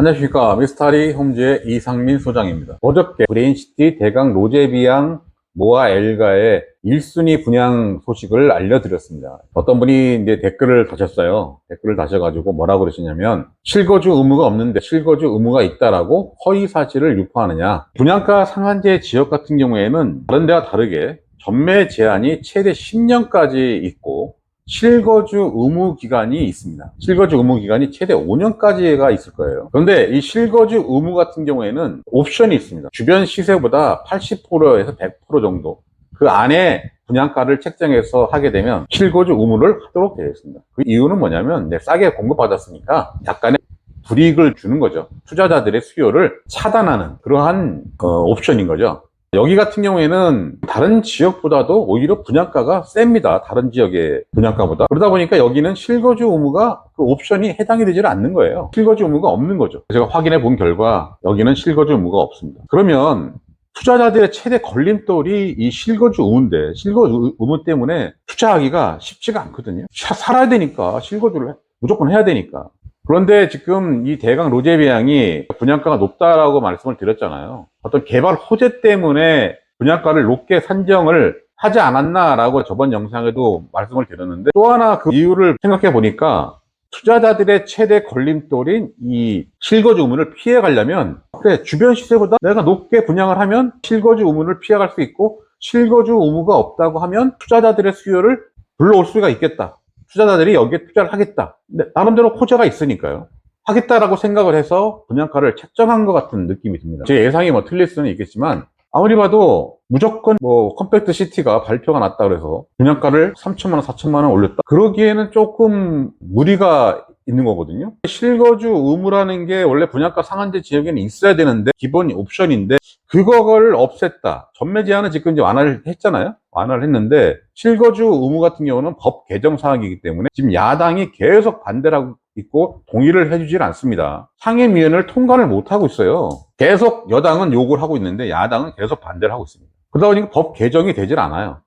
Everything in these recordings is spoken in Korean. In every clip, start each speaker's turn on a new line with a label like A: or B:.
A: 안녕하십니까. 미스터리 홈즈의 이상민 소장입니다. 어저께 브레인시티 대강 로제비앙 모아 엘가의 1순위 분양 소식을 알려드렸습니다. 어떤 분이 이제 댓글을 다셨어요. 댓글을 다셔가지고 뭐라고 그러시냐면, 실거주 의무가 없는데 실거주 의무가 있다라고 허위 사실을 유포하느냐. 분양가 상한제 지역 같은 경우에는 다른 데와 다르게 전매 제한이 최대 10년까지 있고, 실거주 의무 기간이 있습니다. 실거주 의무 기간이 최대 5년까지가 있을 거예요. 그런데 이 실거주 의무 같은 경우에는 옵션이 있습니다. 주변 시세보다 80%에서 100% 정도 그 안에 분양가를 책정해서 하게 되면 실거주 의무를 하도록 되어 있습니다. 그 이유는 뭐냐면 싸게 공급받았으니까 약간의 불이익을 주는 거죠. 투자자들의 수요를 차단하는 그러한 옵션인 거죠. 여기 같은 경우에는 다른 지역보다도 오히려 분양가가 셉니다. 다른 지역의 분양가보다. 그러다 보니까 여기는 실거주 의무가 그 옵션이 해당이 되질 않는 거예요. 실거주 의무가 없는 거죠. 제가 확인해 본 결과 여기는 실거주 의무가 없습니다. 그러면 투자자들의 최대 걸림돌이 이 실거주 의무인데, 실거주 의무 때문에 투자하기가 쉽지가 않거든요. 살아야 되니까, 실거주를 무조건 해야 되니까. 그런데 지금 이 대강 로제비앙이 분양가가 높다라고 말씀을 드렸잖아요. 어떤 개발 호재 때문에 분양가를 높게 산정을 하지 않았나라고 저번 영상에도 말씀을 드렸는데, 또 하나 그 이유를 생각해 보니까 투자자들의 최대 걸림돌인 이 실거주 의무를 피해 가려면, 그래, 주변 시세보다 내가 높게 분양을 하면 실거주 의무를 피해갈 수 있고, 실거주 의무가 없다고 하면 투자자들의 수요를 불러올 수가 있겠다. 투자자들이 여기에 투자를 하겠다. 근데 나름대로 호재가 있으니까요. 하겠다라고 생각을 해서 분양가를 책정한 것 같은 느낌이 듭니다. 제 예상이 뭐 틀릴 수는 있겠지만, 아무리 봐도 무조건 컴팩트 시티가 발표가 났다 그래서 분양가를 3천만 원, 4천만 원 올렸다. 그러기에는 조금 무리가 있는 거거든요. 실거주 의무라는 게 원래 분양가 상한제 지역에는 있어야 되는데, 기본 옵션인데, 그거를 없앴다. 전매 제한은 지금 이제 완화를 했잖아요. 완화를 했는데, 실거주 의무 같은 경우는 법 개정 사항이기 때문에 지금 야당이 계속 반대를 하고 있고 동의를 해주질 않습니다. 상임위원회를 통과를 못하고 있어요. 계속 여당은 요구를 하고 있는데 야당은 계속 반대를 하고 있습니다. 그러다 보니까 법 개정이 되질 않아요.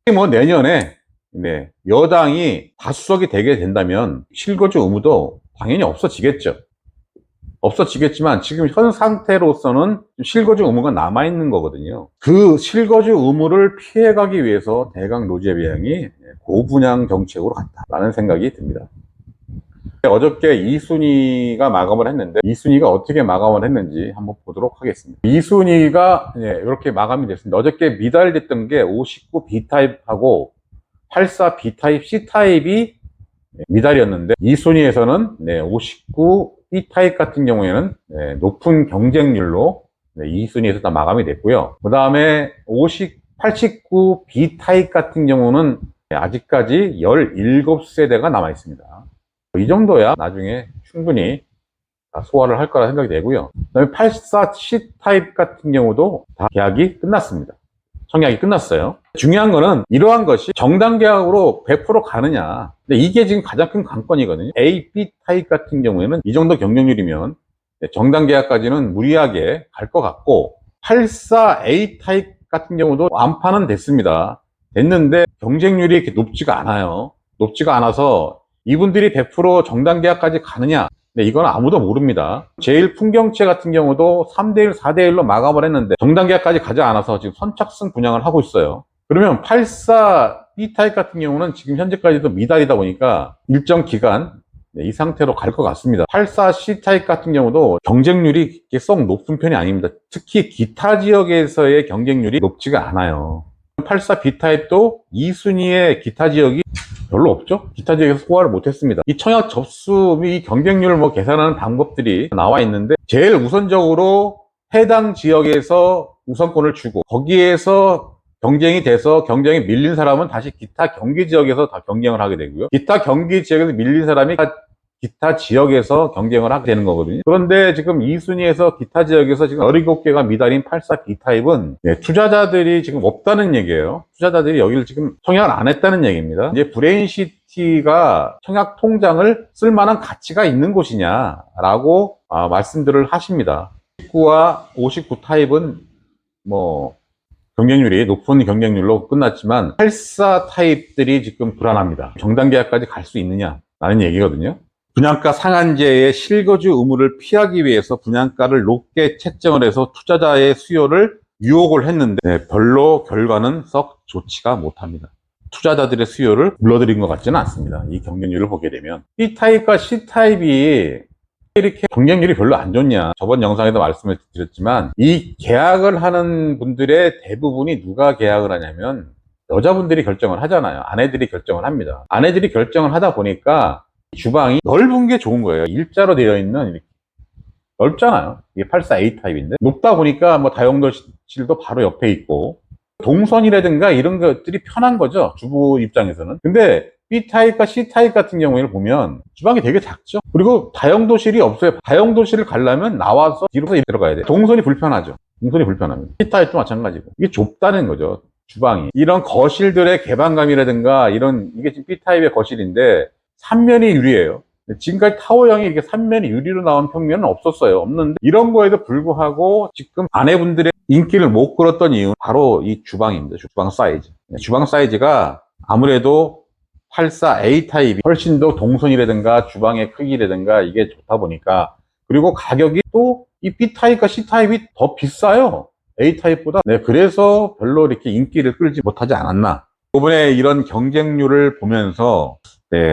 A: 내년에 여당이 다수석이 되게 된다면 실거주 의무도 당연히 없어지겠죠. 없어지겠지만 지금 현 상태로서는 실거주 의무가 남아있는 거거든요. 그 실거주 의무를 피해가기 위해서 대강 로제비앙이 고분양 정책으로 갔다라는 생각이 듭니다. 어저께 2순위가 마감을 했는데 2순위가 어떻게 마감을 했는지 한번 보도록 하겠습니다. 2순위가 이렇게 마감이 됐습니다. 어저께 미달됐던 게 59 B타입하고 84 B타입 C타입이 미달이었는데 2순위에서는 59 B타입 같은 경우에는 높은 경쟁률로 2순위에서 다 마감이 됐고요. 그 다음에 89 B타입 같은 경우는 아직까지 17세대가 남아 있습니다. 이 정도야 나중에 충분히 소화를 할 거라 생각이 되고요. 그다음에 84 C타입 같은 경우도 다 계약이 끝났습니다. 청약이 끝났어요. 중요한 거는 이러한 것이 정당 계약으로 100% 가느냐. 근데 이게 지금 가장 큰 관건이거든요. A, B 타입 같은 경우에는 이 정도 경쟁률이면 정당 계약까지는 무리하게 갈 것 같고, 84A 타입 같은 경우도 완판은 됐습니다. 됐는데 경쟁률이 이렇게 높지가 않아요. 높지가 않아서 이분들이 100% 정당 계약까지 가느냐? 네, 이건 아무도 모릅니다. 제일 풍경채 같은 경우도 3대1, 4대1로 마감을 했는데 정당 계약까지 가지 않아서 지금 선착순 분양을 하고 있어요. 그러면 84 B타입 같은 경우는 지금 현재까지도 미달이다 보니까 일정 기간 이 상태로 갈 것 같습니다. 84 C타입 같은 경우도 경쟁률이 썩 높은 편이 아닙니다. 특히 기타 지역에서의 경쟁률이 높지가 않아요. 84 B타입도 2순위의 기타 지역이 별로 없죠? 기타 지역에서 소화를 못했습니다. 이 청약 접수 및 경쟁률을 계산하는 방법들이 나와 있는데, 제일 우선적으로 해당 지역에서 우선권을 주고, 거기에서 경쟁이 돼서 경쟁이 밀린 사람은 다시 기타 경기 지역에서 다 경쟁을 하게 되고요. 기타 경기 지역에서 밀린 사람이 기타 지역에서 경쟁을 하게 되는 거거든요. 그런데 지금 2순위에서 기타 지역에서 지금 17개가 미달인 84 B타입은 투자자들이 지금 없다는 얘기예요. 투자자들이 여기를 지금 청약을 안 했다는 얘기입니다. 이제 브레인시티가 청약 통장을 쓸 만한 가치가 있는 곳이냐라고 말씀들을 하십니다. 19와 59 타입은 경쟁률이 높은 경쟁률로 끝났지만 84 타입들이 지금 불안합니다. 정당 계약까지 갈 수 있느냐라는 얘기거든요. 분양가 상한제의 실거주 의무를 피하기 위해서 분양가를 높게 책정을 해서 투자자의 수요를 유혹을 했는데 별로 결과는 썩 좋지가 못합니다. 투자자들의 수요를 불러들인 것 같지는 않습니다. 이 경쟁률을 보게 되면 B타입과 C타입이 이렇게 경쟁률이 별로 안 좋냐, 저번 영상에도 말씀을 드렸지만 이 계약을 하는 분들의 대부분이 누가 계약을 하냐면 여자분들이 결정을 하잖아요. 아내들이 결정을 합니다. 아내들이 결정을 하다 보니까 주방이 넓은 게 좋은 거예요. 일자로 되어 있는, 이렇게 넓잖아요. 이게 84A 타입인데 높다 보니까 뭐 다용도실도 바로 옆에 있고 동선이라든가 이런 것들이 편한 거죠, 주부 입장에서는. 근데 B타입과 C타입 같은 경우에는 보면 주방이 되게 작죠. 그리고 다용도실이 없어요. 다용도실을 가려면 나와서 뒤로 들어가야 돼요. 동선이 불편하죠. 동선이 불편합니다. C타입도 마찬가지고 이게 좁다는 거죠, 주방이. 이런 거실들의 개방감이라든가 이게 지금 B타입의 거실인데 3면이 유리예요. 지금까지 타워형이 이렇게 3면이 유리로 나온 평면은 없었어요. 없는데 이런 거에도 불구하고 지금 아내분들의 인기를 못 끌었던 이유는 바로 이 주방입니다. 주방 사이즈. 주방 사이즈가 아무래도 84A 타입이 훨씬 더 동선이라든가 주방의 크기라든가 이게 좋다 보니까, 그리고 가격이 또 이 B타입과 C타입이 더 비싸요, A타입보다. 그래서 별로 이렇게 인기를 끌지 못하지 않았나. 이번에 이런 경쟁률을 보면서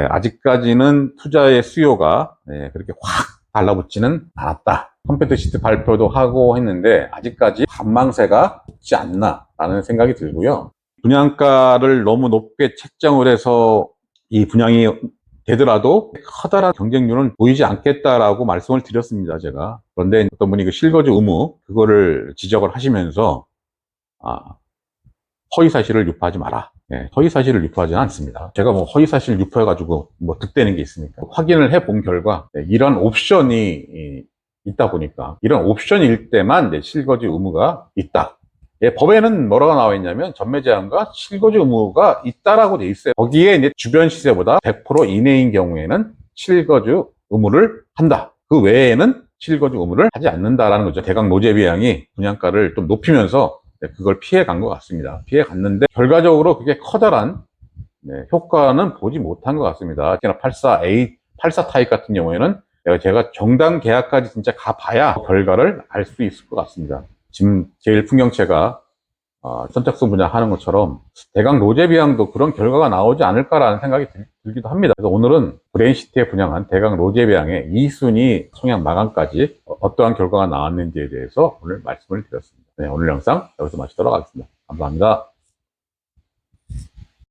A: 아직까지는 투자의 수요가 그렇게 확 달라붙지는 않았다. 컴팩트 발표도 하고 했는데 아직까지 관망세가 있지 않나 라는 생각이 들고요. 분양가를 너무 높게 책정을 해서 이 분양이 되더라도 커다란 경쟁률은 보이지 않겠다라고 말씀을 드렸습니다, 제가. 그런데 어떤 분이 그 실거주 의무 그거를 지적을 하시면서 허위사실을 유포하지 마라. 허위사실을 유포하지는 않습니다. 제가 뭐 허위사실 유포해가지고 뭐 득되는 게 있습니까? 확인을 해본 결과 이런 옵션이 있다 보니까, 이런 옵션일 때만 실거주 의무가 있다. 법에는 뭐라고 나와 있냐면 전매 제한과 실거주 의무가 있다라고 돼 있어요. 거기에 이제 주변 시세보다 100% 이내인 경우에는 실거주 의무를 한다. 그 외에는 실거주 의무를 하지 않는다라는 거죠. 대강 노재비양이 분양가를 좀 높이면서 그걸 피해 간 것 같습니다. 피해 갔는데 결과적으로 그게 커다란 효과는 보지 못한 것 같습니다. 특히나 84A, 84 타입 같은 경우에는 제가 정당 계약까지 진짜 가봐야 결과를 알 수 있을 것 같습니다. 지금 제일 풍경채가 선착순 분양하는 것처럼 대강 노재비양도 그런 결과가 나오지 않을까라는 생각이 들기도 합니다. 그래서 오늘은 브레인시티에 분양한 대강 노재비양의 2순위 청약 마감까지 어떠한 결과가 나왔는지에 대해서 오늘 말씀을 드렸습니다. 오늘 영상 여기서 마치도록 하겠습니다. 감사합니다.